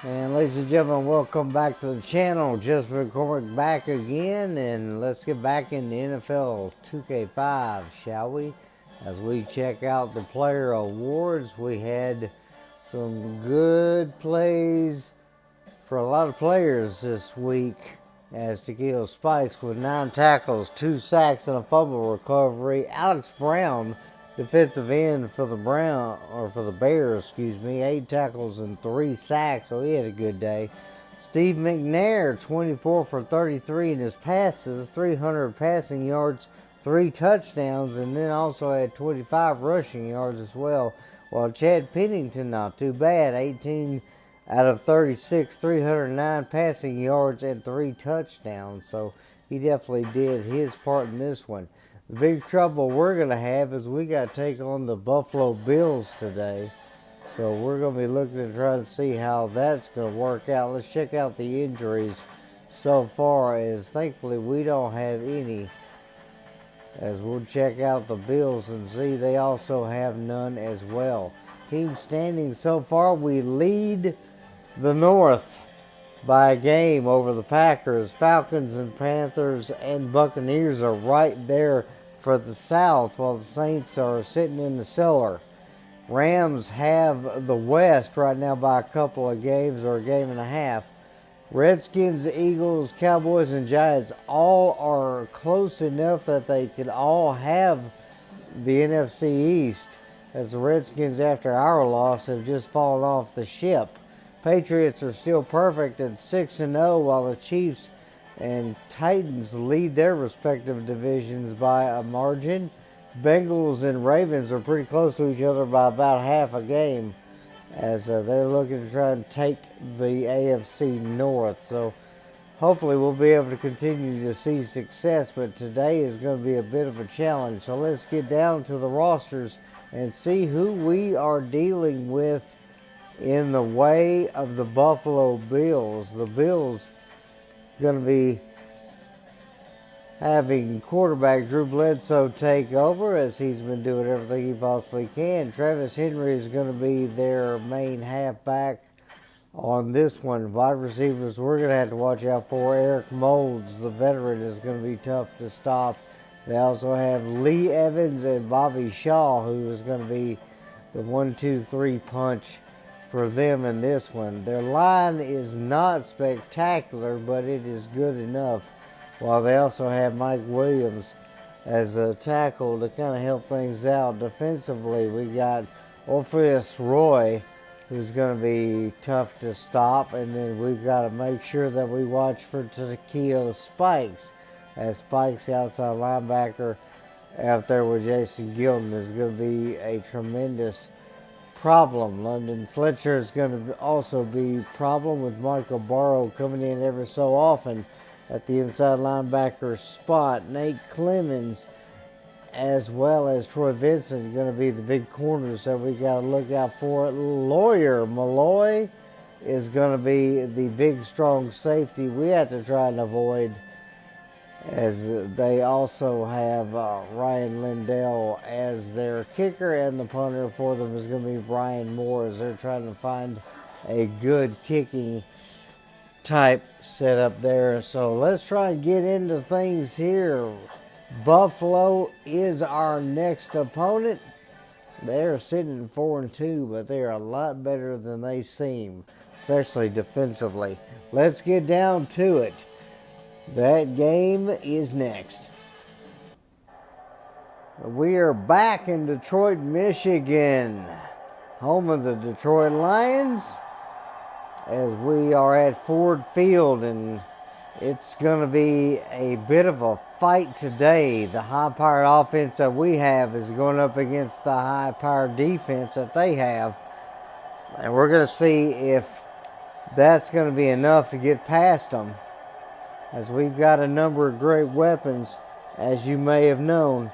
And ladies and gentlemen, welcome back to the channel. Just recording back again, and let's get back in the NFL2K5, shall we? As we check out the player awards, we had some good plays for a lot of players this week. As Tequila Spikes with 9 tackles, 2 sacks, and a fumble recovery. Alex Brown, defensive end for the Bears, 8 tackles and 3 sacks, so he had a good day. Steve McNair, 24 for 33 in his passes, 300 passing yards, 3 touchdowns, and then also had 25 rushing yards as well. While Chad Pennington, not too bad, 18 out of 36, 309 passing yards and 3 touchdowns. So he definitely did his part in this one. The big trouble we're going to have is we got to take on the Buffalo Bills today. So we're going to be looking to try to see how that's going to work out. Let's check out the injuries so far, as thankfully we don't have any. As we'll check out the Bills and see they also have none as well. Team standings so far, we lead the North by a game over the Packers. Falcons and Panthers and Buccaneers are right there for the South, while the Saints are sitting in the cellar. Rams have the West right now by a couple of games or a game and a half. Redskins, Eagles, Cowboys, and Giants all are close enough that they could all have the NFC East, as the Redskins, after our loss, have just fallen off the ship. Patriots are still perfect at 6-0, while the Chiefs and Titans lead their respective divisions by a margin. Bengals and Ravens are pretty close to each other by about half a game, as they're looking to try and take the AFC North. So hopefully we'll be able to continue to see success, but today is going to be a bit of a challenge. So let's get down to the rosters and see who we are dealing with in the way of the Buffalo Bills. The Bills going to be having quarterback Drew Bledsoe take over, as he's been doing everything he possibly can. Travis Henry is going to be their main halfback on this one. Wide receivers we're going to have to watch out for. Eric Moulds, the veteran, is going to be tough to stop. They also have Lee Evans and Bobby Shaw, who is going to be the 1-2-3 punch for them in this one. Their line is not spectacular, but it is good enough. While they also have Mike Williams as a tackle to kind of help things out. Defensively, we got Orpheus Roy, who's going to be tough to stop. And then we've got to make sure that we watch for Tequila Spikes, as Spikes, the outside linebacker, out there with Jason Gilden, is going to be a tremendous problem. London Fletcher is going to also be a problem, with Michael Barrow coming in every so often at the inside linebacker spot. Nate Clemens, as well as Troy Vincent, going to be the big corners that we got to look out for. Lawyer Malloy is going to be the big, strong safety we have to try and avoid, as they also have Ryan Lindell as their kicker, and the punter for them is going to be Brian Moore, as they're trying to find a good kicking type setup there. So let's try and get into things here. Buffalo is our next opponent. They're sitting 4-2, but they are a lot better than they seem, especially defensively. Let's get down to it. That game is next. We are back in Detroit, Michigan, home of the Detroit Lions, as we are at Ford Field, and it's going to be a bit of a fight today. The high-powered offense that we have is going up against the high-powered defense that they have, and we're going to see if that's going to be enough to get past them, as we've got a number of great weapons, as you may have known.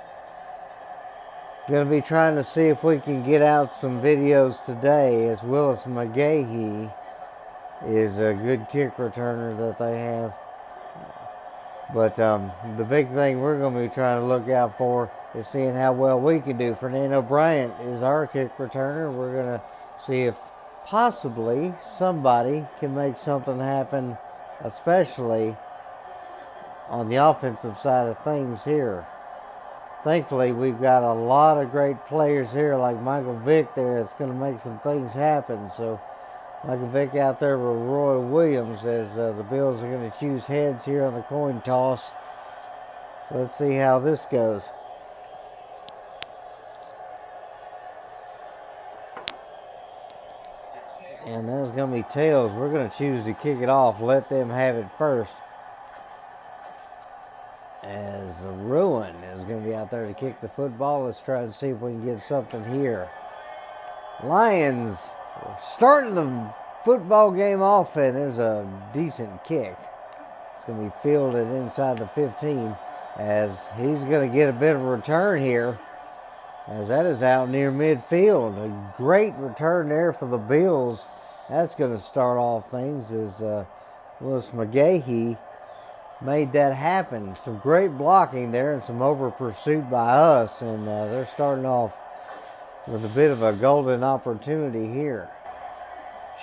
Going to be trying to see if we can get out some videos today, as Willis McGahee is a good kick returner that they have. But the big thing we're going to be trying to look out for is seeing how well we can do. Fernando Bryant is our kick returner. We're going to see if possibly somebody can make something happen, especially on the offensive side of things here. Thankfully, we've got a lot of great players here like Michael Vick there that's going to make some things happen. So Michael Vick out there with Roy Williams as the Bills are going to choose heads here on the coin toss. So let's see how this goes. And there's going to be tails. We're going to choose to kick it off. Let them have it first. As Ruin is going to be out there to kick the football. Let's try and see if we can get something here. Lions starting the football game off, and there's a decent kick. It's going to be fielded inside the 15 as he's going to get a bit of a return here, as that is out near midfield. A great return there for the Bills. That's going to start off things as Willis McGahee made that happen. Some great blocking there and some over pursuit by us, and they're starting off with a bit of a golden opportunity here.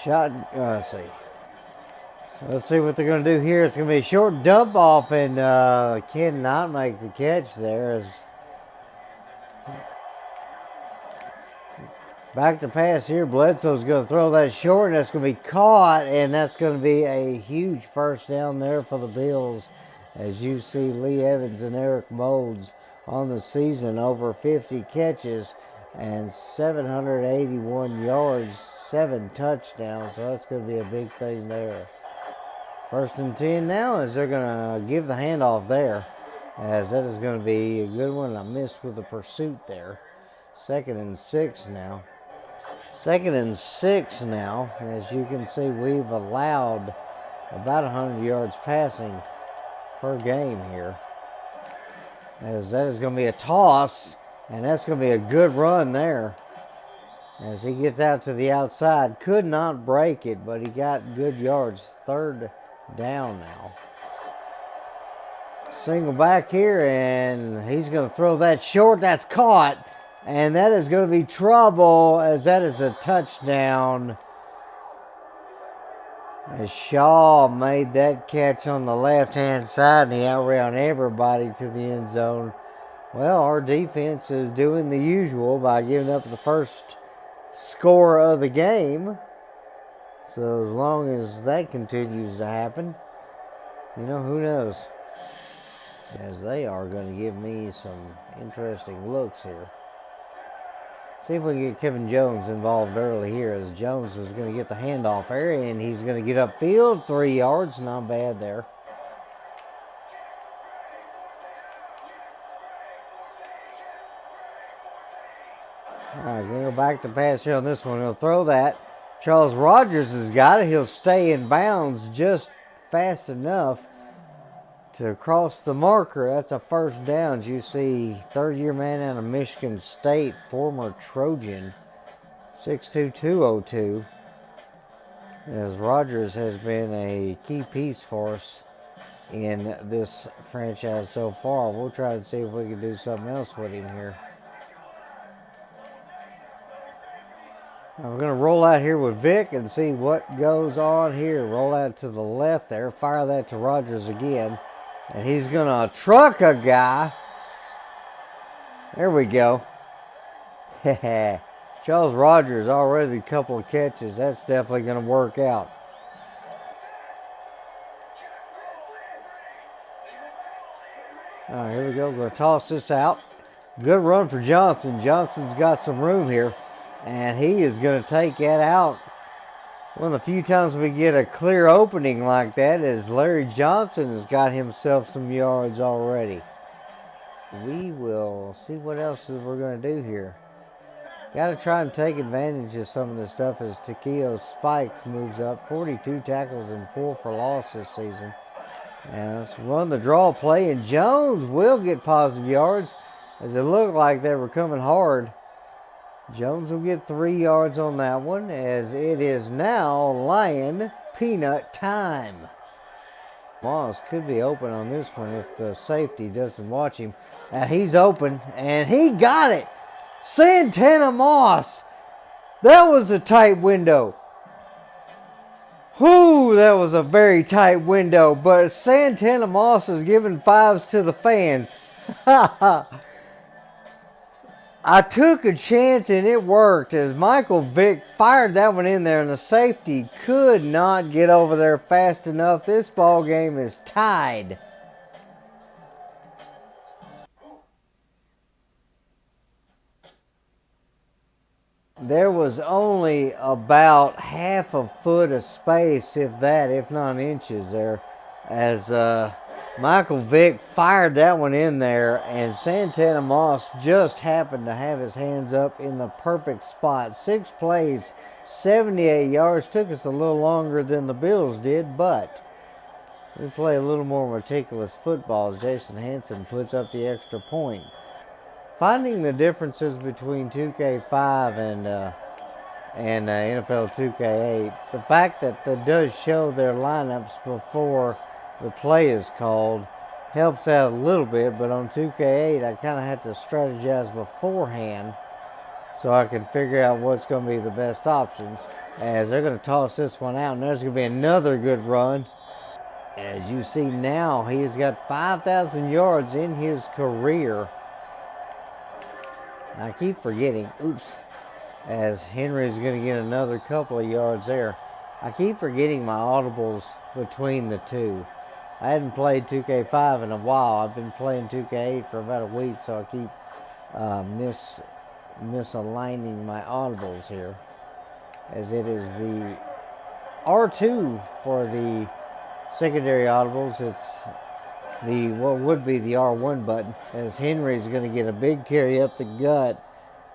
Let's see. So let's see what they're going to do here. It's going to be a short dump off, and cannot make the catch there. As back to pass here. Bledsoe's going to throw that short, and that's going to be caught, and that's going to be a huge first down there for the Bills. As you see, Lee Evans and Eric Moulds on the season, over 50 catches and 781 yards, 7 touchdowns. So that's going to be a big thing there. 1st and 10 now, as they're going to give the handoff there, as that is going to be a good one. I missed with the pursuit there. 2nd and 6 now. 2nd and 6 now. As you can see, we've allowed about 100 yards passing per game here. As that is going to be a toss, and that's going to be a good run there. As he gets out to the outside, could not break it, but he got good yards. 3rd down now. Single back here, and he's going to throw that short. That's caught. And that is going to be trouble, as that is a touchdown. As Shaw made that catch on the left-hand side, and he outran everybody to the end zone. Well, our defense is doing the usual by giving up the first score of the game. So as long as that continues to happen, who knows. As they are going to give me some interesting looks here. See if we can get Kevin Jones involved early here, as Jones is going to get the handoff area, and he's going to get upfield. 3 yards, not bad there. All right, going to go back to pass here on this one. He'll throw that. Charles Rogers has got it. He'll stay in bounds just fast enough to cross the marker. That's a 1st down. You see, 3rd-year man out of Michigan State, former Trojan, 6'2", 202. As Rogers has been a key piece for us in this franchise so far. We'll try and see if we can do something else with him here. Now we're going to roll out here with Vick and see what goes on here. Roll out to the left there. Fire that to Rogers again. And he's going to truck a guy. There we go. Charles Rogers already a couple of catches. That's definitely going to work out. All right, here we go. We're going to toss this out. Good run for Johnson. Johnson's got some room here. And he is going to take that out. One of the few times we get a clear opening like that is Larry Johnson has got himself some yards already. We will see what else we're going to do here. Got to try and take advantage of some of this stuff as Takeo Spikes moves up. 42 tackles and 4 for loss this season. And let's run the draw play, and Jones will get positive yards as it looked like they were coming hard. Jones will get 3 yards on that one, as it is now Lion Peanut time. Moss could be open on this one if the safety doesn't watch him. He's open, and he got it. Santana Moss. That was a tight window. Whew, that was a very tight window, but Santana Moss is giving fives to the fans. I took a chance and it worked as Michael Vick fired that one in there and the safety could not get over there fast enough. This ball game is tied. There was only about half a foot of space, if that, if not inches there, as Michael Vick fired that one in there, and Santana Moss just happened to have his hands up in the perfect spot. 6 plays, 78 yards. Took us a little longer than the Bills did, but we play a little more meticulous football as Jason Hanson puts up the extra point. Finding the differences between 2K5 and NFL2K8, the fact that it does show their lineups before the play is called helps out a little bit, but on 2K8 I kind of have to strategize beforehand so I can figure out what's going to be the best options, as they're going to toss this one out and there's going to be another good run. As you see now, he's got 5,000 yards in his career. I keep forgetting, as Henry's going to get another couple of yards there. I keep forgetting my audibles between the two. I hadn't played 2K5 in a while. I've been playing 2K8 for about a week, so I keep misaligning my audibles here. As it is the R2 for the secondary audibles. It's the what would be the R1 button, as Henry's going to get a big carry up the gut.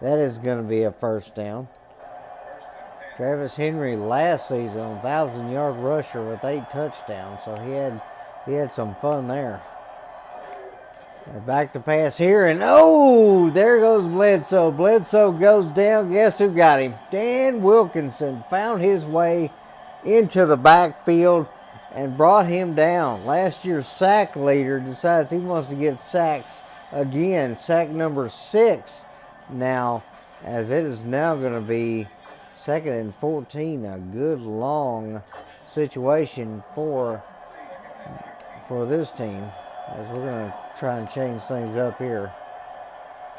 That is going to be a first down. Travis Henry last season, 1,000-yard rusher with 8 touchdowns, so he had some fun there. Back to pass here, and there goes Bledsoe. Bledsoe goes down. Guess who got him? Dan Wilkinson found his way into the backfield and brought him down. Last year's sack leader decides he wants to get sacks again. Sack number 6 now, as it is now going to be 2nd and 14. A good long situation for this team, as we're going to try and change things up here.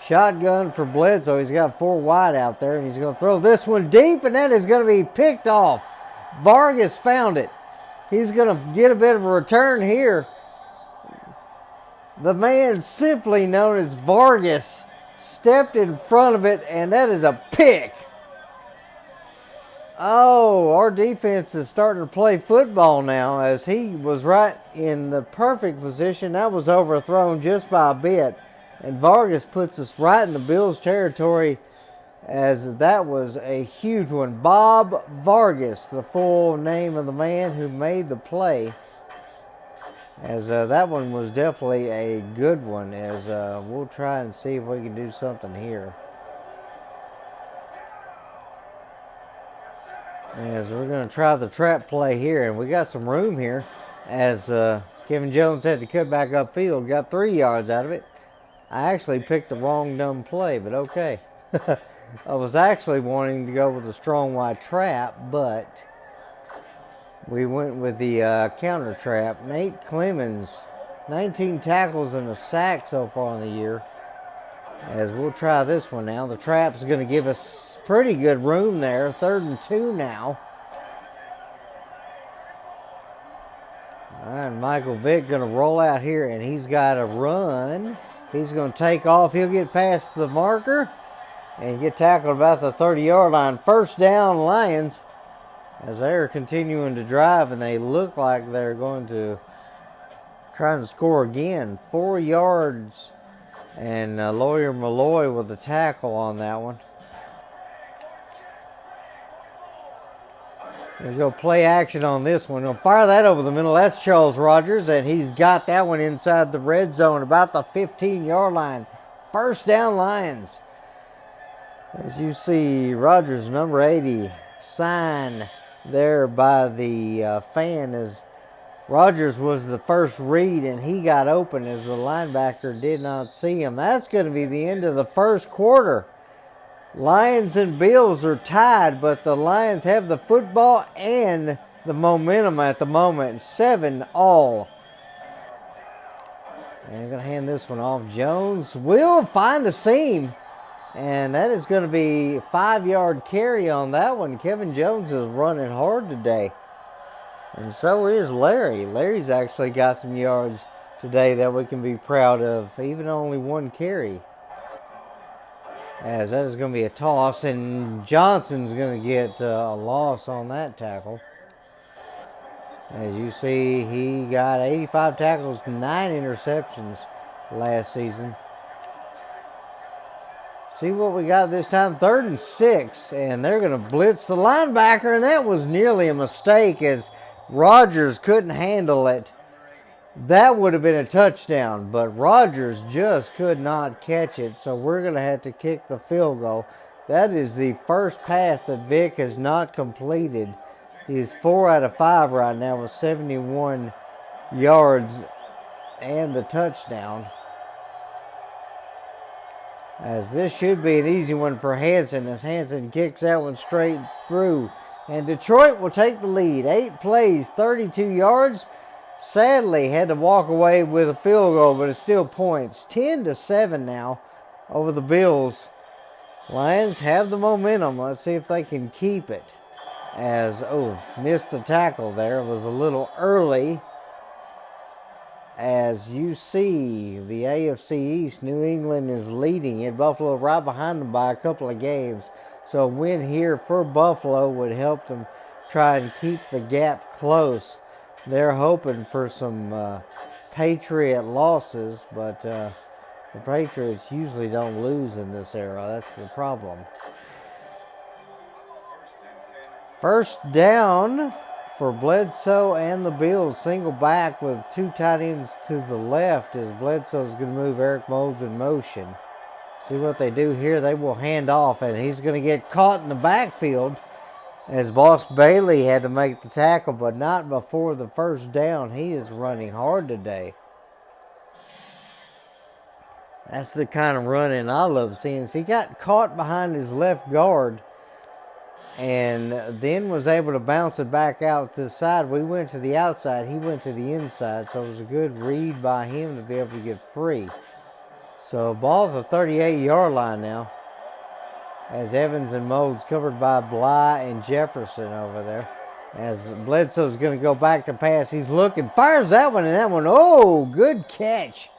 Shotgun for Bledsoe. He's got 4 wide out there, and he's going to throw this one deep, and that is going to be picked off. Vargas found it. He's going to get a bit of a return here. The man simply known as Vargas stepped in front of it, and that is a pick. Oh, our defense is starting to play football now, as he was right in the perfect position. That was overthrown just by a bit, and Vargas puts us right in the Bills' territory, as that was a huge one. Bob Vargas, the full name of the man who made the play, as that one was definitely a good one, as we'll try and see if we can do something here. As we're going to try the trap play here, and we got some room here, as Kevin Jones had to cut back upfield, got 3 yards out of it. I actually picked the wrong dumb play, but okay. I was actually wanting to go with a strong wide trap, but we went with the counter trap. Nate Clemens, 19 tackles and a sack so far in the year. As we'll try this one now. The trap's going to give us pretty good room there. 3rd and 2 now. All right, Michael Vick going to roll out here, and he's got to run. He's going to take off. He'll get past the marker and get tackled about the 30-yard line. First down, Lions, as they're continuing to drive, and they look like they're going to try and score again. 4 yards, and Lawyer Malloy with a tackle on that one. We'll go play action on this one. We'll fire that over the middle. That's Charles Rogers, and he's got that one inside the red zone, about the 15-yard line. First down, Lions. As you see, Rogers, number 80, sign there by the fan, as Rogers was the first read, and he got open as the linebacker did not see him. That's going to be the end of the first quarter. Lions and Bills are tied, but the Lions have the football, and the momentum at the moment. 7-all. And I'm going to hand this one off. Jones will find the seam. And that is going to be a 5-yard carry on that one. Kevin Jones is running hard today. And so is Larry. Larry's actually got some yards today that we can be proud of, even only one carry. As that is going to be a toss, and Johnson's going to get a loss on that tackle. As you see, he got 85 tackles, 9 interceptions last season. See what we got this time. 3rd and 6, and they're going to blitz the linebacker, and that was nearly a mistake as Rodgers couldn't handle it. That would have been a touchdown, but Rodgers just could not catch it, so we're going to have to kick the field goal. That is the first pass that Vick has not completed. He's 4 out of 5 right now with 71 yards and the touchdown. As this should be an easy one for Hansen, as Hansen kicks that one straight through. And Detroit will take the lead. 8 plays, 32 yards. Sadly, had to walk away with a field goal, but it still points. 10-7 now over the Bills. Lions have the momentum. Let's see if they can keep it. As, missed the tackle there. It was a little early. As you see, the AFC East, New England is leading it. Buffalo right behind them by a couple of games. So a win here for Buffalo would help them try and keep the gap close. They're hoping for some Patriot losses, but the Patriots usually don't lose in this era. That's the problem. First down for Bledsoe and the Bills. Single back with 2 tight ends to the left as Bledsoe's going to move Eric Moulds in motion. See what they do here. They will hand off, and he's going to get caught in the backfield as Boss Bailey had to make the tackle, but not before the first down. He is running hard today. That's the kind of running I love seeing. So he got caught behind his left guard and then was able to bounce it back out to the side. We went to the outside. He went to the inside, so it was a good read by him to be able to get free. So ball at the 38-yard line now, as Evans and Moulds covered by Bly and Jefferson over there. As Bledsoe's going to go back to pass. He's looking, fires that one, and that one, good catch.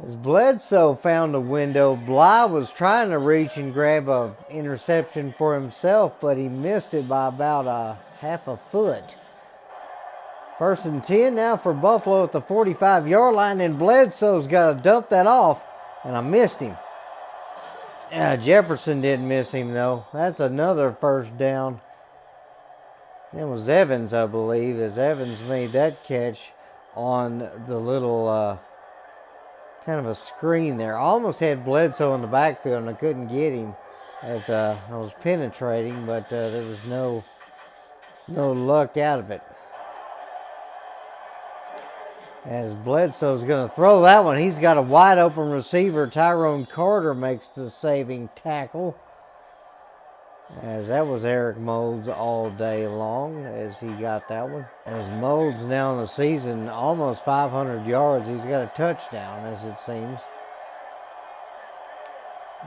As Bledsoe found a window, Bly was trying to reach and grab an interception for himself, but he missed it by about a half a foot. 1st and 10 now for Buffalo at the 45-yard line, and Bledsoe's got to dump that off, and I missed him. Jefferson didn't miss him, though. That's another first down. It was Evans, I believe, as Evans made that catch on the little kind of a screen there. Almost had Bledsoe in the backfield, and I couldn't get him as I was penetrating, but there was no luck out of it. As Bledsoe's going to throw that one. He's got a wide open receiver. Tyrone Carter makes the saving tackle. As that was Eric Moulds all day long as he got that one. As Moulds now in the season, almost 500 yards. He's got a touchdown, as it seems.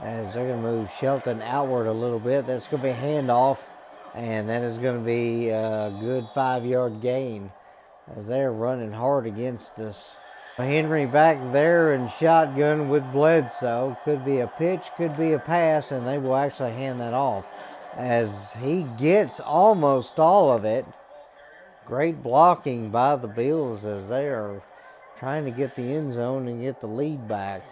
As they're going to move Shelton outward a little bit. That's going to be a handoff. And that is going to be a good 5-yard gain, as they're running hard against us. Henry back there in shotgun with Bledsoe. Could be a pitch, could be a pass, and they will actually hand that off, as he gets almost all of it. Great blocking by the Bills as they are trying to get the end zone and get the lead back.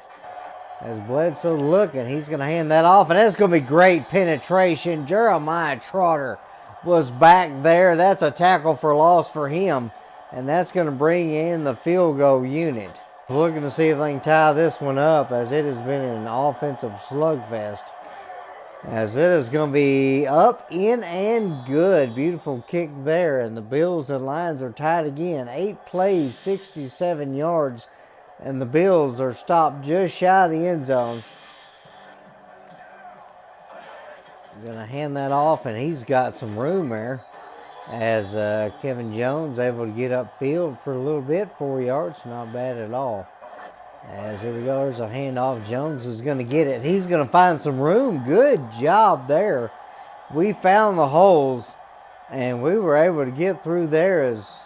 As Bledsoe looking, he's going to hand that off, and that's going to be great penetration. Jeremiah Trotter was back there. That's a tackle for loss for him, and that's going to bring in the field goal unit. Looking to see if they can tie this one up, as it has been an offensive slugfest. As it is going to be up, in, and good. Beautiful kick there, and the Bills and Lions are tied again. 8 plays, 67 yards, and the Bills are stopped just shy of the end zone. Going to hand that off, and he's got some room there. as Kevin Jones able to get upfield for a little bit, 4 yards, not bad at all. As here we go, there's a handoff. Jones is going to get it. He's going to find some room. Good job there. We found the holes, and we were able to get through there as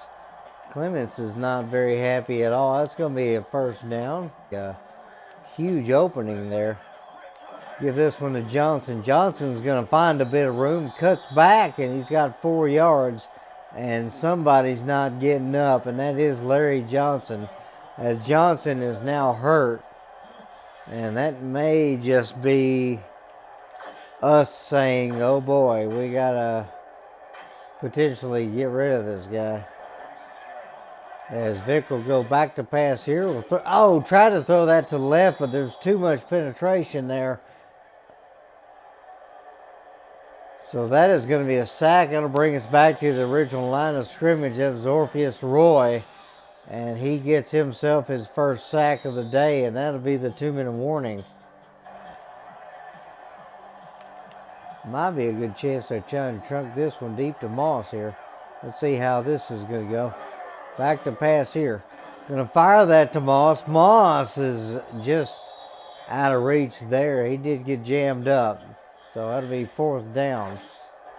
Clements is not very happy at all. That's going to be a first down. A huge opening there. Give this one to Johnson. Johnson's going to find a bit of room, cuts back, and he's got 4 yards, and somebody's not getting up, and that is Larry Johnson, as Johnson is now hurt. And that may just be us saying, oh boy, we got to potentially get rid of this guy. As Vick will go back to pass here. Try to throw that to the left, but there's too much penetration there. So that is going to be a sack. That'll bring us back to the original line of scrimmage of Orpheus Roy. And he gets himself his first sack of the day, and that'll be the 2-minute warning. Might be a good chance to try and trunk this one deep to Moss here. Let's see how this is going to go. Back to pass here. Going to fire that to Moss. Moss is just out of reach there. He did get jammed up. So that'll be 4th down.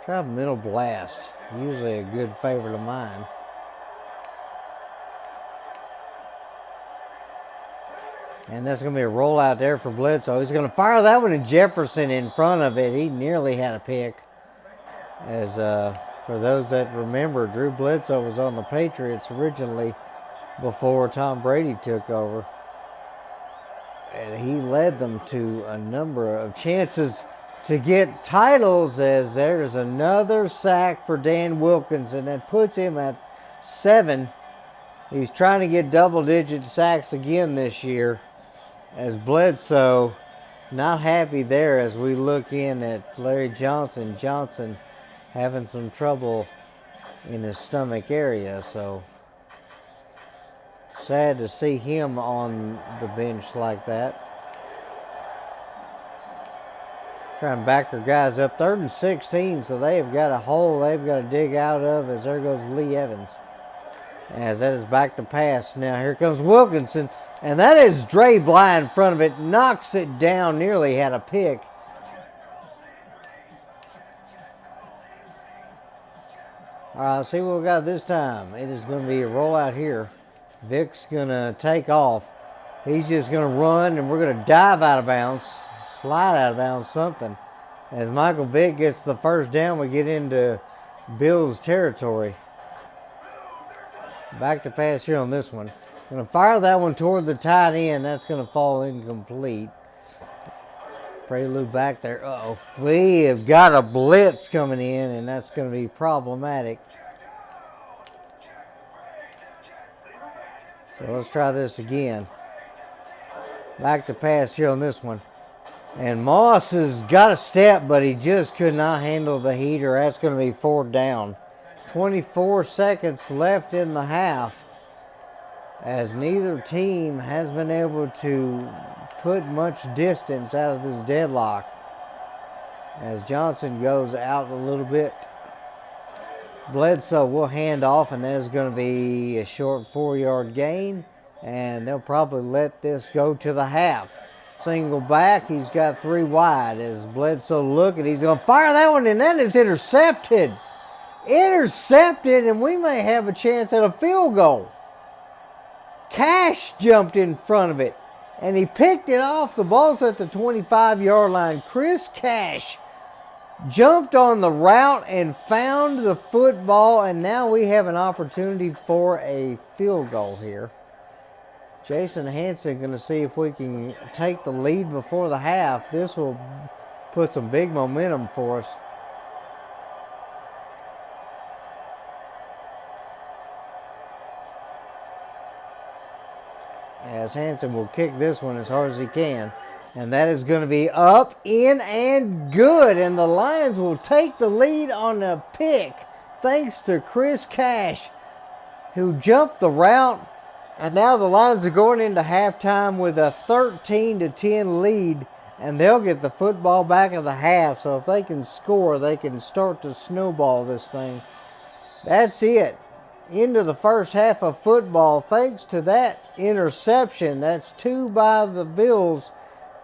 Try a middle blast. Usually a good favorite of mine. And that's going to be a rollout there for Bledsoe. He's going to fire that one to Jefferson in front of it. He nearly had a pick. As for those that remember, Drew Bledsoe was on the Patriots originally before Tom Brady took over. And he led them to a number of chances to get titles, as there's another sack for Dan Wilkinson that puts him at 7. He's trying to get double-digit sacks again this year, as Bledsoe not happy there as we look in at Larry Johnson. Johnson having some trouble in his stomach area, so sad to see him on the bench like that. Trying to back their guys up. 3rd and 16, so they have got a hole they've got to dig out of, as there goes Lee Evans. As that is back to pass. Now here comes Wilkinson, and that is Dre Bly in front of it. Knocks it down, nearly had a pick. All right, let's see what we got this time. It is going to be a rollout here. Vick's going to take off. He's just going to run, and we're going to dive out of bounds. Slide out of bounds, something. As Michael Vick gets the first down, we get into Bills territory. Back to pass here on this one. Going to fire that one toward the tight end. That's going to fall incomplete. Prelude back there. Uh-oh. We have got a blitz coming in, and that's going to be problematic. So let's try this again. Back to pass here on this one. And Moss has got a step, but he just could not handle the heater. That's going to be 4th down. 24 seconds left in the half, as neither team has been able to put much distance out of this deadlock. As Johnson goes out a little bit. Bledsoe will hand off, and there's going to be a short 4-yard gain, and they'll probably let this go to the half. Single back, he's got 3 wide. As Bledsoe looking, he's going to fire that one, and that is intercepted. Intercepted, and we may have a chance at a field goal. Cash jumped in front of it, and he picked it off. The ball's at the 25-yard line. Chris Cash jumped on the route and found the football, and now we have an opportunity for a field goal here. Jason Hanson going to see if we can take the lead before the half. This will put some big momentum for us. As Hanson will kick this one as hard as he can. And that is going to be up, in, and good. And the Lions will take the lead on a pick thanks to Chris Cash, who jumped the route. And now the Lions are going into halftime with a 13-10 lead, and they'll get the football back at the half. So if they can score, they can start to snowball this thing. That's it. Into the first half of football. Thanks to that interception. That's 2 by the Bills.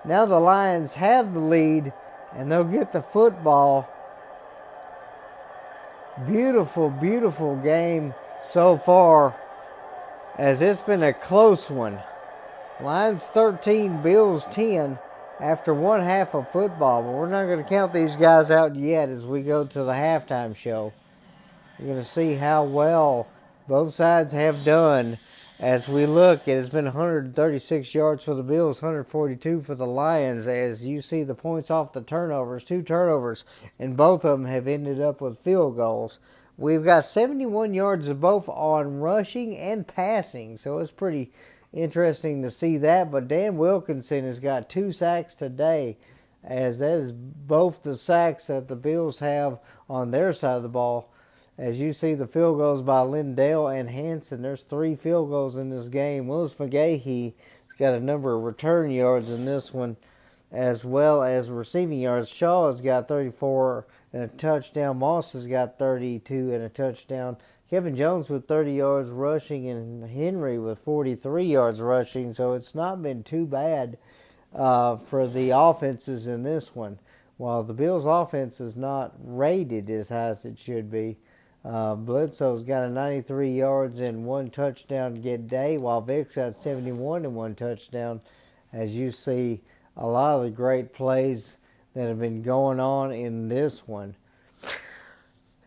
Now the Lions have the lead, and they'll get the football. Beautiful, beautiful game so far, as it's been a close one. Lions 13, Bills 10 after one half of football. But we're not going to count these guys out yet as we go to the halftime show. You're going to see how well both sides have done. As we look, it has been 136 yards for the Bills, 142 for the Lions. As you see the points off the turnovers, 2 turnovers, and both of them have ended up with field goals. We've got 71 yards of both on rushing and passing, so it's pretty interesting to see that. But Dan Wilkinson has got 2 sacks today, as that is both the sacks that the Bills have on their side of the ball. As you see the field goals by Lindale and Hanson, there's 3 field goals in this game. Willis McGahee has got a number of return yards in this one, as well as receiving yards. Shaw has got 34 and a touchdown. Moss has got 32 and a touchdown. Kevin Jones with 30 yards rushing, and Henry with 43 yards rushing. So it's not been too bad for the offenses in this one. While the Bills' offense is not rated as high as it should be, Bledsoe's got a 93 yards and 1 touchdown day, while Vick's got 71 and 1 touchdown. As you see, a lot of the great plays that have been going on in this one.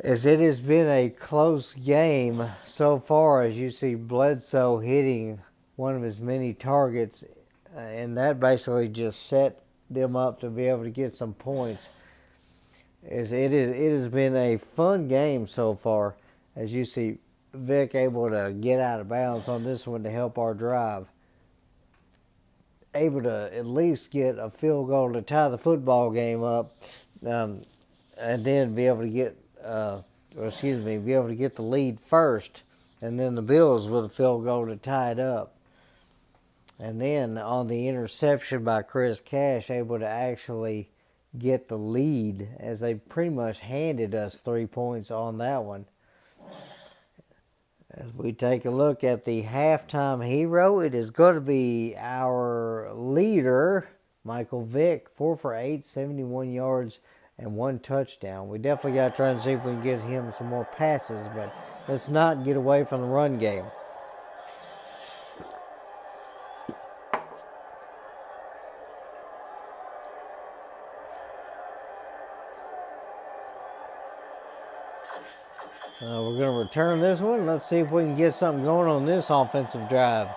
As it has been a close game so far, as you see Bledsoe hitting one of his many targets, and that basically just set them up to be able to get some points. It has been a fun game so far, as you see Vick able to get out of bounds on this one to help our drive. Able to at least get a field goal to tie the football game up, and then be able to get the lead first, and then the Bills with a field goal to tie it up. And then on the interception by Chris Cash, able to actually get the lead, as they pretty much handed us 3 points on that one. As we take a look at the halftime hero, it is going to be our leader, Michael Vick, 4 for 8, 71 yards and 1 touchdown. We definitely got to try and see if we can get him some more passes, but let's not get away from the run game. We're going to return this one. Let's see if we can get something going on this offensive drive.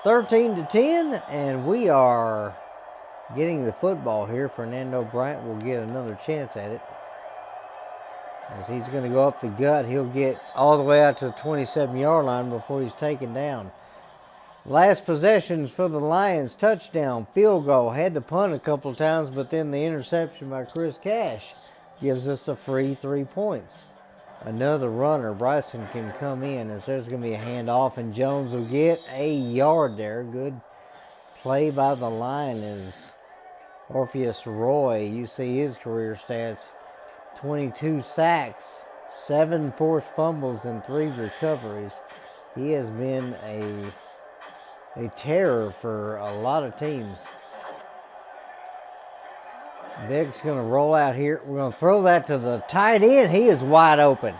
13-10, and we are getting the football here. Fernando Bryant will get another chance at it. As he's going to go up the gut, he'll get all the way out to the 27-yard line before he's taken down. Last possessions for the Lions, touchdown, field goal. Had to punt a couple of times, but then the interception by Chris Cash gives us a free 3 points. Another runner, Bryson, can come in, as there's going to be a handoff, and Jones will get a yard there. Good play by the line is Orpheus Roy. You see his career stats. 22 sacks, 7 forced fumbles, and 3 recoveries. He has been a terror for a lot of teams. Vick's going to roll out here. We're going to throw that to the tight end. He is wide open.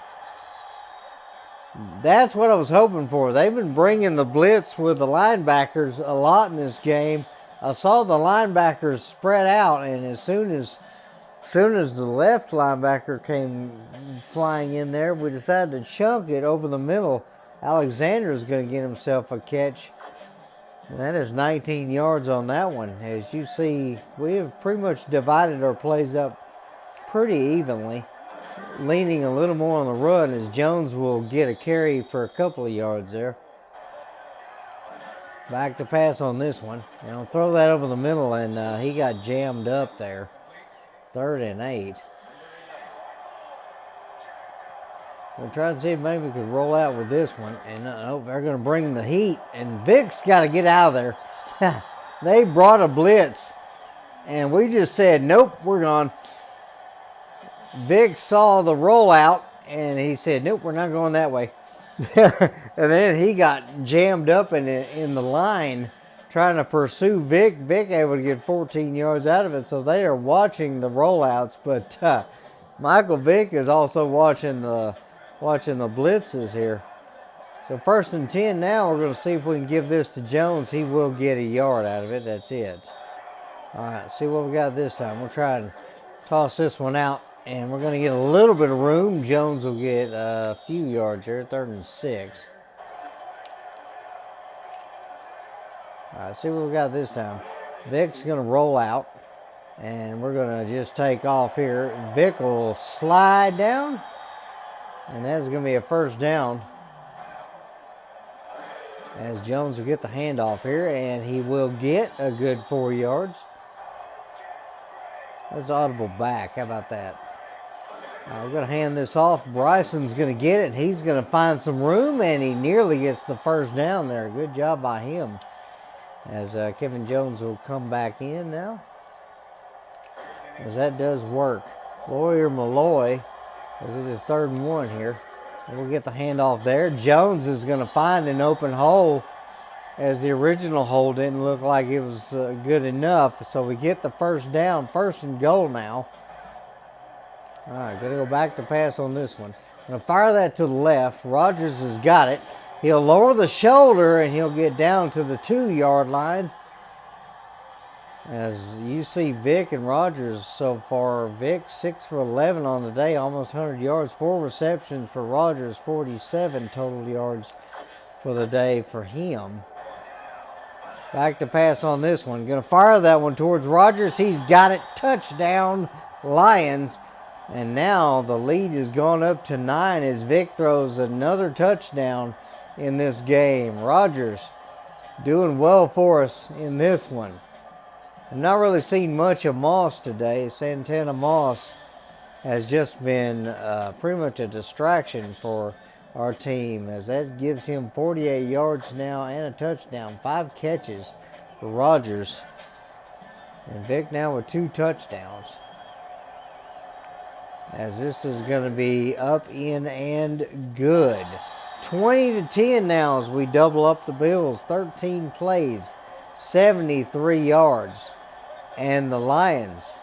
That's what I was hoping for. They've been bringing the blitz with the linebackers a lot in this game. I saw the linebackers spread out, and as soon as the left linebacker came flying in there, we decided to chunk it over the middle. Alexander's going to get himself a catch. And that is 19 yards on that one. As you see, we have pretty much divided our plays up pretty evenly, leaning a little more on the run, as Jones will get a carry for a couple of yards there. Back to pass on this one. I'll throw that over the middle, and he got jammed up there. 3rd and 8. We'll try to see if maybe we could roll out with this one. And they're going to bring the heat. And Vick's got to get out of there. They brought a blitz. And we just said, nope, we're gone. Vick saw the rollout and he said, nope, we're not going that way. And then he got jammed up in the line trying to pursue Vick. Vick able to get 14 yards out of it, so they are watching the rollouts. But Michael Vick is also watching the blitzes here. So 1st and 10 now. We're going to see if we can give this to Jones. He will get a yard out of it. That's it. All right, see what we got this time. We'll try and toss this one out, and we're going to get a little bit of room. Jones will get a few yards here, 3rd and 6. All right, see what we got this time. Vick's going to roll out, and we're going to just take off here. Vick will slide down, and that's going to be a 1st down. As Jones will get the handoff here, and he will get a good 4 yards. That's audible back. How about that? We're going to hand this off. Bryson's going to get it. He's going to find some room, and he nearly gets the 1st down there. Good job by him. As Kevin Jones will come back in now. As that does work. Lawyer Malloy, as it is 3rd and 1 here. And we'll get the handoff there. Jones is going to find an open hole, as the original hole didn't look like it was good enough. So we get the 1st down, 1st and goal now. All right, going to go back to pass on this one. Going to fire that to the left. Rogers has got it. He'll lower the shoulder, and he'll get down to the 2-yard line. As you see Vick and Rogers so far. Vick 6 for 11 on the day, almost 100 yards. 4 receptions for Rogers, 47 total yards for the day for him. Back to pass on this one. Going to fire that one towards Rogers. He's got it. Touchdown, Lions. And now the lead has gone up to 9 as Vick throws another touchdown in this game. Rogers doing well for us in this one. I've not really seen much of Moss today. Santana Moss has just been pretty much a distraction for our team, as that gives him 48 yards now and a touchdown. 5 catches for Rogers. And Vick now with 2 touchdowns. As this is going to be up, in, and good. 20-10 now as we double up the Bills. 13 plays, 73 yards. And the Lions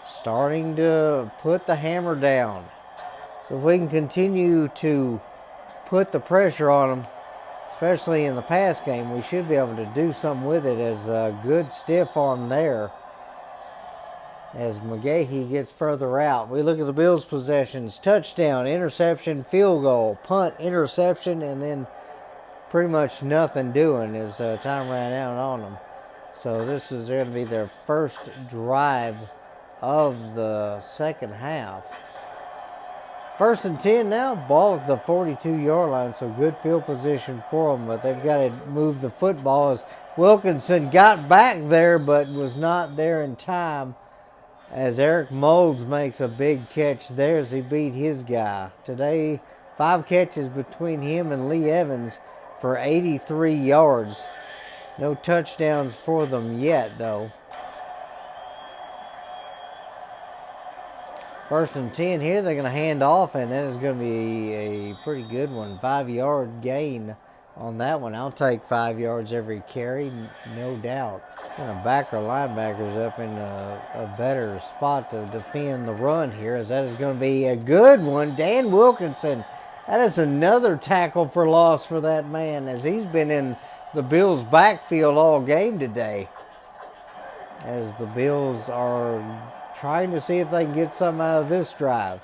starting to put the hammer down. So if we can continue to put the pressure on them, especially in the pass game, we should be able to do something with it. As a good stiff arm there as McGahee gets further out. We look at the Bills' possessions. Touchdown, interception, field goal, punt, interception, and then pretty much nothing doing as time ran out on them. So this is going to be their first drive of the 2nd half. 1st and 10 now, ball at the 42-yard line, so good field position for them, but they've got to move the football as Wilkinson got back there but was not there in time, as Eric Moulds makes a big catch there as he beat his guy. Today, 5 catches between him and Lee Evans for 83 yards. No touchdowns for them yet, though. 1st and 10 here. They're going to hand off, and that is going to be a pretty good one. 5-yard gain on that one. I'll take 5 yards every carry, no doubt. Going to back our linebackers up in a better spot to defend the run here, as that is going to be a good one. Dan Wilkinson, that is another tackle for loss for that man, as he's been in the Bills' backfield all game today, as the Bills are trying to see if they can get something out of this drive.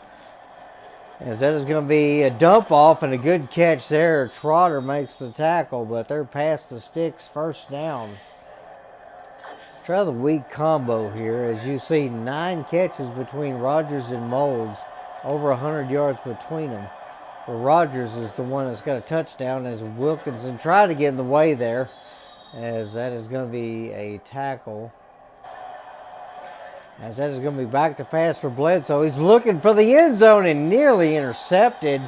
As that is going to be a dump off and a good catch there. Trotter makes the tackle, but they're past the sticks. 1st down. Try the weak combo here. As you see, 9 catches between Rogers and Moulds, over 100 yards between them. Rogers is the one that's got a touchdown, as Wilkinson tried to get in the way there, as that is going to be a tackle. As that is going to be back to pass for Bledsoe. He's looking for the end zone and nearly intercepted.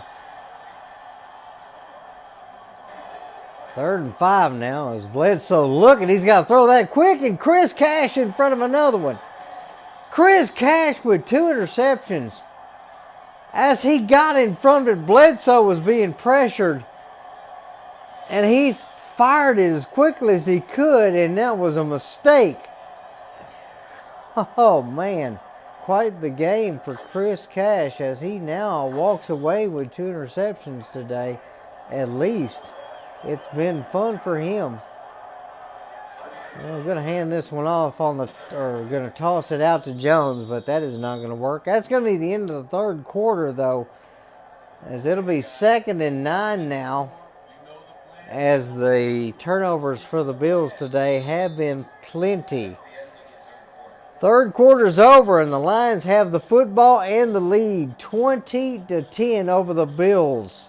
3rd and 5 now as Bledsoe looking. He's got to throw that quick, and Chris Cash in front of another one. Chris Cash with 2 interceptions. As he got in front of it, Bledsoe was being pressured. And he fired it as quickly as he could, and that was a mistake. Oh, man. Quite the game for Chris Cash as he now walks away with 2 interceptions today. At least. It's been fun for him. I'm going to hand this one off or going to toss it out to Jones, but that is not going to work. That's going to be the end of the third quarter, though, as it'll be 2nd and 9 now, as the turnovers for the Bills today have been plenty. Third quarter's over, and the Lions have the football and the lead, 20-10 over the Bills.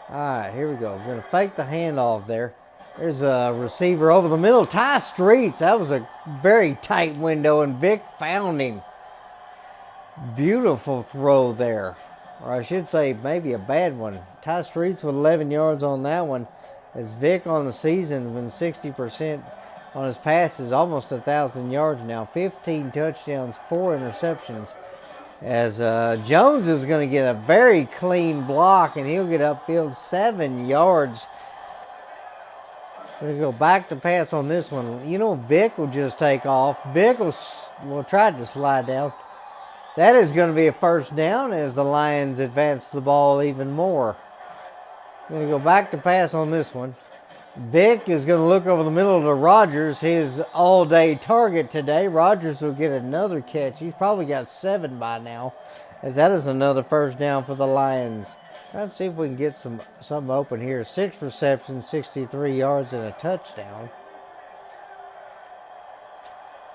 All right, here we go. We're going to fake the handoff there. There's a receiver over the middle. Ty Streets. That was a very tight window, and Vick found him. Beautiful throw there. Or I should say maybe a bad one. Ty Streets with 11 yards on that one. As Vick on the season been 60% on his passes, almost 1,000 yards now. 15 touchdowns, 4 interceptions. As Jones is going to get a very clean block, and he'll get upfield 7 yards. Going to go back to pass on this one. You know, Vick will just take off. Vick will try to slide down. That is going to be a first down as the Lions advance the ball even more. Going to go back to pass on this one. Vick is going to look over the middle to Rodgers, his all-day target today. Rodgers will get another catch. He's probably got 7 by now, as that is another first down for the Lions. Let's see if we can get something open here. 6 receptions, 63 yards, and a touchdown.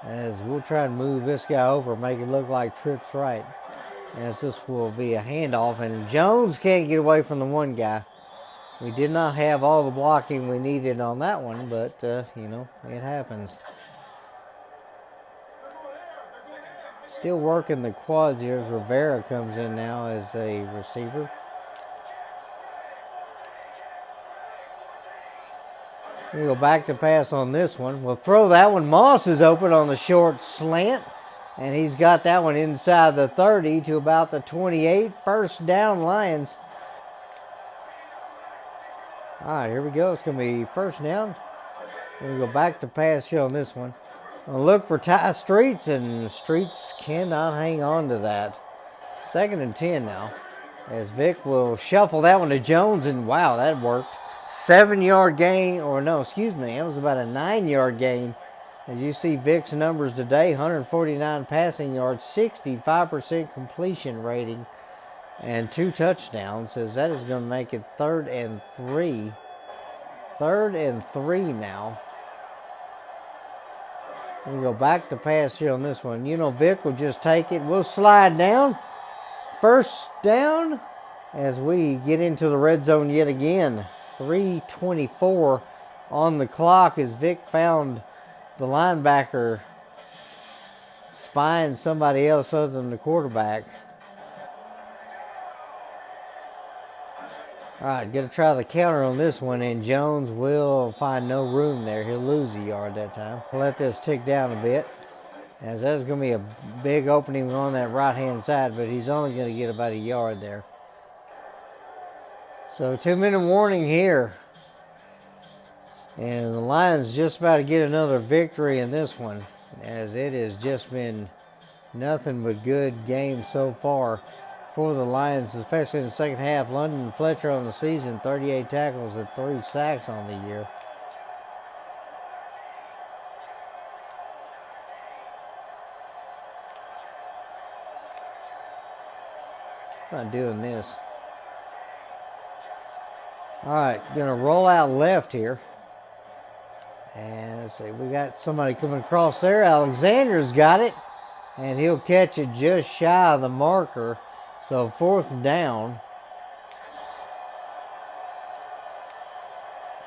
As we'll try and move this guy over, make it look like trips right. As this will be a handoff, and Jones can't get away from the one guy. We did not have all the blocking we needed on that one, but, you know, it happens. Still working the quads here as Rivera comes in now as a receiver. We go back to pass on this one. We'll throw that one. Moss is open on the short slant, and he's got that one inside the 30 to about the 28. First down, Lions. All right, here we go. It's going to be first down. We go back to pass here on this one. We'll look for Ty Streets, and Streets cannot hang on to that. 2nd and 10 now, as Vick will shuffle that one to Jones, and wow, that worked. 7-yard gain, or no, excuse me, that was about a 9-yard gain. As you see Vick's numbers today, 149 passing yards, 65% completion rating, and 2 touchdowns, as that is going to make it 3rd and 3. 3rd and 3 now. We go back to pass here on this one. You know, Vick will just take it. We'll slide down. First down as we get into the red zone yet again. 3:24 on the clock as Vick found the linebacker spying somebody else other than the quarterback. All right, going to try the counter on this one, and Jones will find no room there. He'll lose a yard that time. We'll let this tick down a bit, as that's going to be a big opening on that right-hand side, but he's only going to get about a yard there. So 2-minute warning here. And the Lions just about to get another victory in this one, as it has just been nothing but good games so far for the Lions, especially in the second half. London Fletcher on the season, 38 tackles and 3 sacks on the year. Not doing this. All right, gonna roll out left here. And let's see, we got somebody coming across there. Alexander's got it, and he'll catch it just shy of the marker. So 4th down.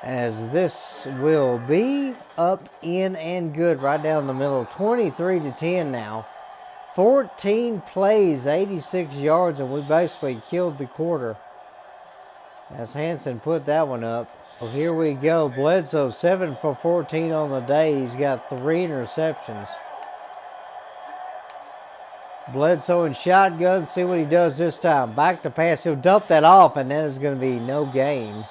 As this will be up, in, and good right down the middle. 23-10 now. 14 plays, 86 yards, and we basically killed the quarter. as Hansen put that one up. Well, here we go. Bledsoe 7 for 14 on the day. He's got 3 interceptions. Bledsoe in shotgun. See what he does this time. Back to pass. He'll dump that off, and that is going to be no gain.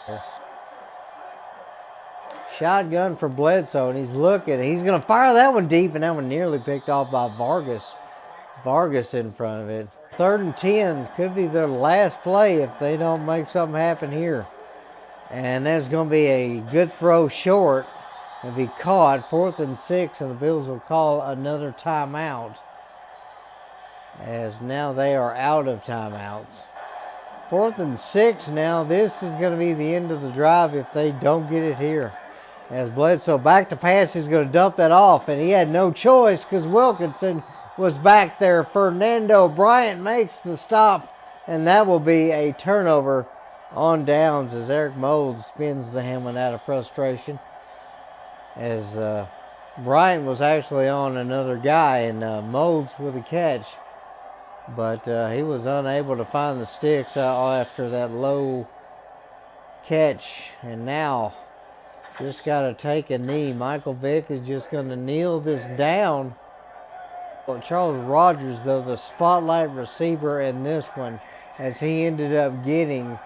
Shotgun for Bledsoe, and he's looking. He's going to fire that one deep, and that one nearly picked off by Vargas. Vargas in front of it. 3rd and 10. Could be their last play if they don't make something happen here. And that's going to be a good throw short. It'll be caught. 4th and 6, and the Bills will call another timeout, as now they are out of timeouts. 4th and 6 now. This is going to be the end of the drive if they don't get it here. As Bledsoe back to pass, he's going to dump that off, and he had no choice because Wilkinson was back there. Fernando Bryant makes the stop, and that will be a turnover on downs as Eric Moulds spins the helmet out of frustration. As Bryant was actually on another guy, and Moulds with a catch. But he was unable to find the sticks after that low catch. And now just got to take a knee. Michael Vick is just going to kneel this down. Charles Rogers, though, the spotlight receiver in this one, as he ended up getting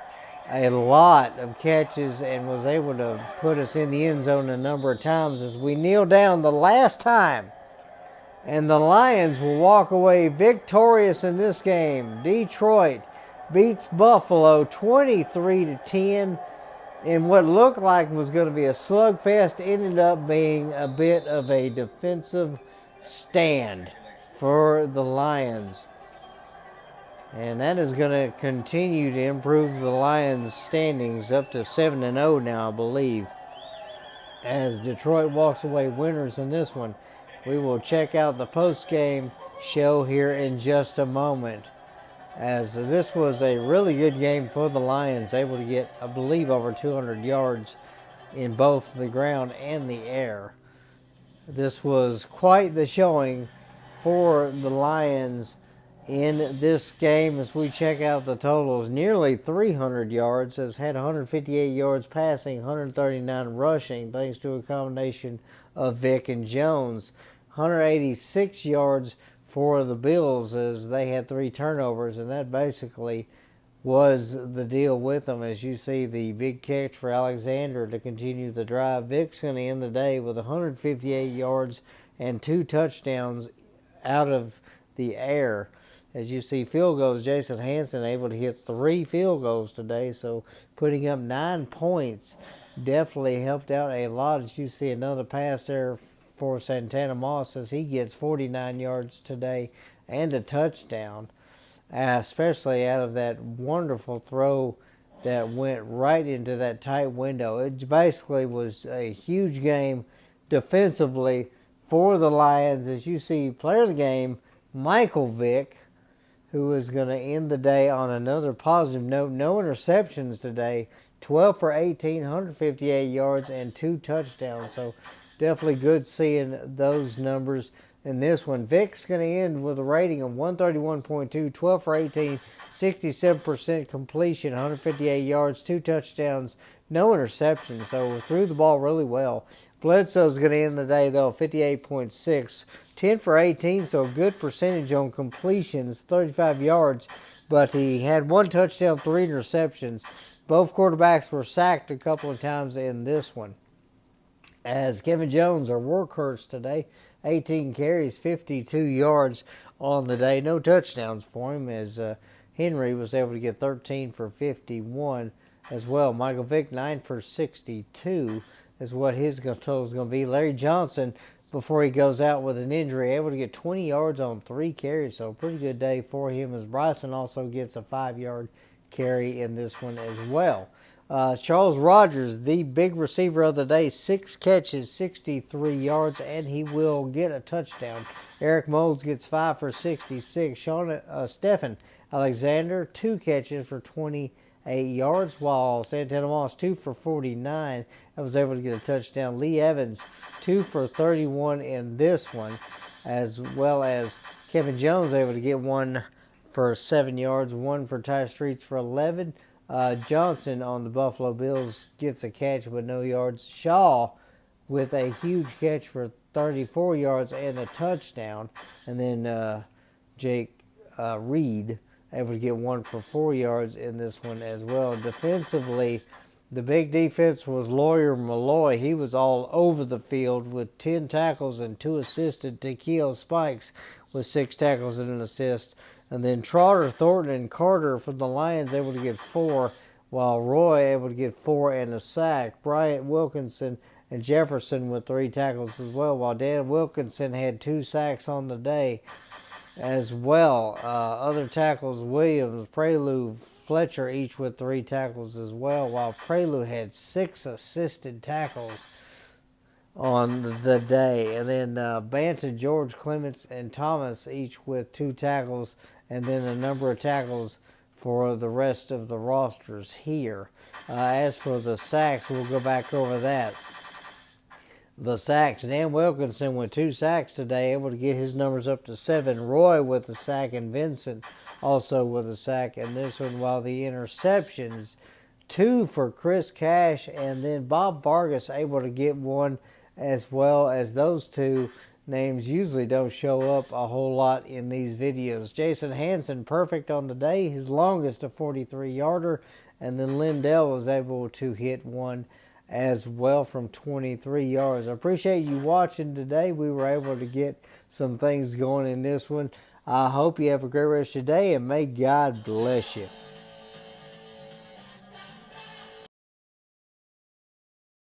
a lot of catches and was able to put us in the end zone a number of times as we kneel down the last time. And the Lions will walk away victorious in this game. Detroit beats Buffalo 23-10 in what looked like was going to be a slugfest. Ended up being a bit of a defensive stand for the Lions. And that is going to continue to improve the Lions' standings up to 7-0 now, I believe, as Detroit walks away winners in this one. We will check out the post-game show here in just a moment, as this was a really good game for the Lions, able to get, I believe, over 200 yards in both the ground and the air. This was quite the showing for the Lions in this game as we check out the totals. Nearly 300 yards, has had 158 yards passing, 139 rushing, thanks to a combination of Vick and Jones. 186 yards for the Bills as they had 3 turnovers, and that basically was the deal with them. As you see, the big catch for Alexander to continue the drive. Vick's going to end the day with 158 yards and 2 touchdowns out of the air. As you see, field goals, Jason Hansen able to hit 3 field goals today, so putting up 9 points definitely helped out a lot. As you see, another pass there for Santana Moss as he gets 49 yards today and a touchdown, especially out of that wonderful throw that went right into that tight window. It basically was a huge game defensively for the Lions. As you see, player of the game, Michael Vick, who is going to end the day on another positive note. No interceptions today. 12 for 18, 158 yards, and 2 touchdowns. So definitely good seeing those numbers in this one. Vick's going to end with a rating of 131.2, 12 for 18, 67% completion, 158 yards, 2 touchdowns, no interceptions. So threw the ball really well. Bledsoe's going to end the day, though, 58.6, 10 for 18, so a good percentage on completions, 35 yards, but he had 1 touchdown, 3 interceptions. Both quarterbacks were sacked a couple of times in this one. As Kevin Jones, our workhorse today, 18 carries, 52 yards on the day. No touchdowns for him, as Henry was able to get 13 for 51 as well. Michael Vick, 9 for 62 is what his total is going to be. Larry Johnson, before he goes out with an injury, able to get 20 yards on 3 carries, so a pretty good day for him, as Bryson also gets a 5-yard carry in this one as well. Charles Rogers, the big receiver of the day, 6 catches, 63 yards, and he will get a touchdown. Eric Moulds gets 5 for 66. Stephen Alexander, 2 catches for 28 yards, while Santana Moss, 2 for 49. I was able to get a touchdown. Lee Evans, 2 for 31 in this one, as well as Kevin Jones able to get 1 for 7 yards, 1 for Ty Streets for 11. Johnson on the Buffalo Bills gets a catch but no yards. Shaw with a huge catch for 34 yards and a touchdown. And then Jake Reed able to get one for 4 yards in this one as well. Defensively, the big defense was Lawyer Malloy. He was all over the field with 10 tackles and 2 assisted. Takeo Spikes with 6 tackles and an assist. And then Trotter, Thornton, and Carter from the Lions able to get 4, while Roy able to get 4 and a sack. Bryant Wilkinson and Jefferson with 3 tackles as well, while Dan Wilkinson had 2 sacks on the day as well. Other tackles, Williams, Prelude, Fletcher each with 3 tackles as well, while Prelude had 6 assisted tackles on the day. And then Banton, George, Clements, and Thomas each with 2 tackles, and then a number of tackles for the rest of the rosters here. As for the sacks, we'll go back over that. The sacks, Dan Wilkinson with 2 sacks today, able to get his numbers up to 7. Roy with a sack, and Vincent also with a sack in this one, while the interceptions, 2 for Chris Cash, and then Bob Vargas able to get 1 as well. As those 2 names usually don't show up a whole lot in these videos. Jason Hanson perfect on the day, his longest a 43-yarder, and then Lindell was able to hit 1 as well from 23 yards. I appreciate you watching today. We were able to get some things going in this one. I hope you have a great rest of your day, and may God bless you.